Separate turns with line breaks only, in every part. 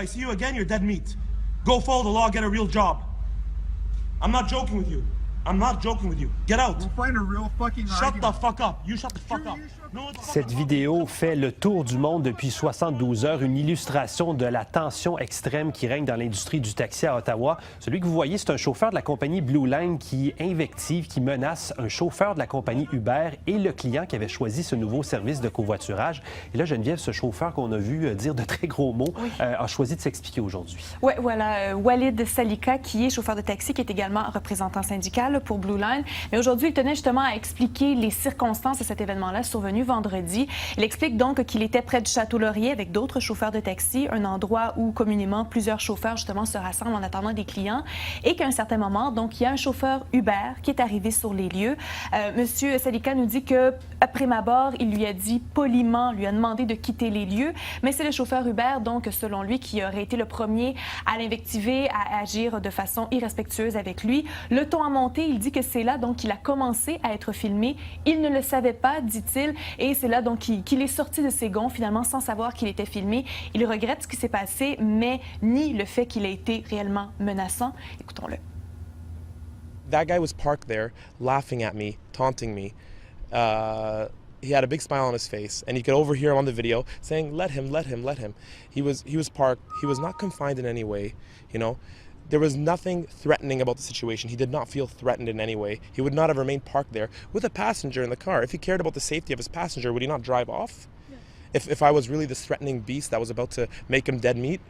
I see you again, you're dead meat. Go follow the law, get a real job. I'm not joking with you. I'm not joking with you. Get out.
We'll find a real fucking
Shut
argument.
the fuck up. You shut the fuck up.
Cette vidéo fait le tour du monde depuis 72 heures, une illustration de la tension extrême qui règne dans l'industrie du taxi à Ottawa. Celui que vous voyez, c'est un chauffeur de la compagnie Blue Line qui invective, qui menace un chauffeur de la compagnie Uber et le client qui avait choisi ce nouveau service de covoiturage. Et là, Geneviève, ce chauffeur qu'on a vu dire de très gros mots, a choisi de s'expliquer aujourd'hui.
Oui, voilà, Walid Salika, qui est chauffeur de taxi, qui est également représentant syndical pour Blue Line. Mais aujourd'hui, il tenait justement à expliquer les circonstances de cet événement-là survenu vendredi. Il explique donc qu'il était près du Château-Laurier avec d'autres chauffeurs de taxi, un endroit où communément plusieurs chauffeurs justement se rassemblent en attendant des clients, et qu'à un certain moment, donc, il y a un chauffeur Uber qui est arrivé sur les lieux. Monsieur Salika nous dit que après m'abord, il lui a dit poliment, lui a demandé de quitter les lieux, mais c'est le chauffeur Uber, donc selon lui, qui aurait été le premier à l'invectiver, à agir de façon irrespectueuse avec lui. Le ton a monté, il dit que c'est là donc qu'il a commencé à être filmé. Il ne le savait pas, dit-il, et c'est là donc qu'il est sorti de ses gonds finalement sans savoir qu'il était filmé. Il regrette ce qui s'est passé, mais nie le fait qu'il ait été réellement menaçant. Écoutons-le.
That guy was parked there, laughing at me, taunting me. He had a big smile on his face, and you could overhear him on the video saying, "Let him, let him, let him." He was parked. He was not confined in any way, you know. There was nothing threatening about the situation. He did not feel threatened in any way. He would not have remained parked there with a passenger in the car. If he cared about the safety of his passenger, would he not drive off? Yeah. If I was really this threatening beast that was about to make him dead meat.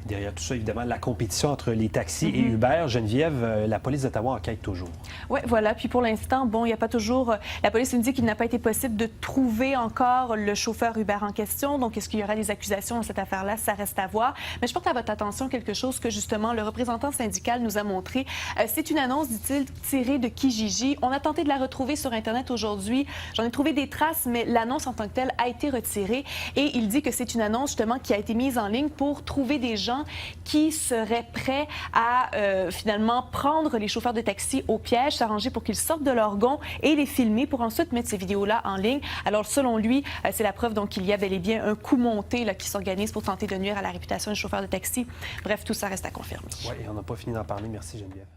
Derrière tout ça, évidemment, la compétition entre les taxis et Uber. Geneviève, la police d'Ottawa enquête toujours.
Oui, voilà. Puis pour l'instant, bon, il n'y a pas toujours... La police nous dit qu'il n'a pas été possible de trouver encore le chauffeur Uber en question. Donc, est-ce qu'il y aura des accusations dans cette affaire-là? Ça reste à voir. Mais je porte à votre attention quelque chose que, justement, le représentant syndical nous a montré. C'est une annonce, dit-il, tirée de Kijiji. On a tenté de la retrouver sur Internet aujourd'hui. J'en ai trouvé des traces, mais l'annonce en tant que telle a été retirée. Et il dit que c'est une annonce, justement, qui a été mise en ligne pour trouver des gens qui seraient prêts à finalement prendre les chauffeurs de taxi au piège, s'arranger pour qu'ils sortent de leur gonds et les filmer pour ensuite mettre ces vidéos-là en ligne. Alors selon lui, c'est la preuve donc qu'il y a bel et bien un coup monté là, qui s'organise pour tenter de nuire à la réputation des chauffeurs de taxi. Bref, tout ça reste à confirmer.
Oui, et on n'a pas fini d'en parler. Merci Geneviève.